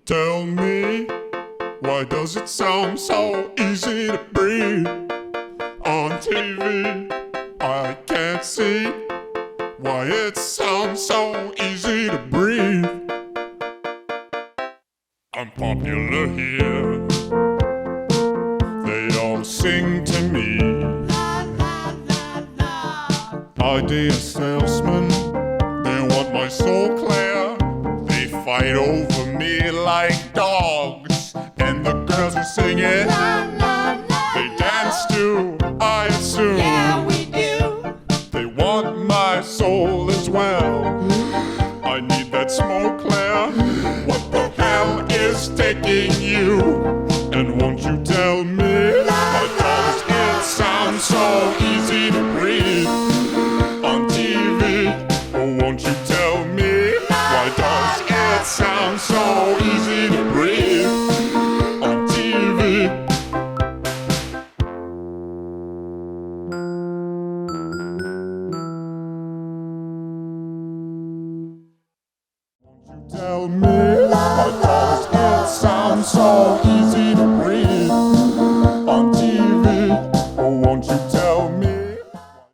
Tell me, why does it sound so easy to breathe? On TV, I can't see why it sounds so easy to breathe. I'm popular here, they all sing to me. Idea salesman, they want my soul clear. They fight over me like dogs, and the girls who sing it, they dance too, I assume. Yeah, we do. They want my soul as well. I need that smoke clear. What the hell is taking you? And won't you tell me, why does it sound so easy to breathe on TV? Oh, won't you tell me, why does it sound so easy to breathe on TV? Tell me, why does it sound so easy to breathe?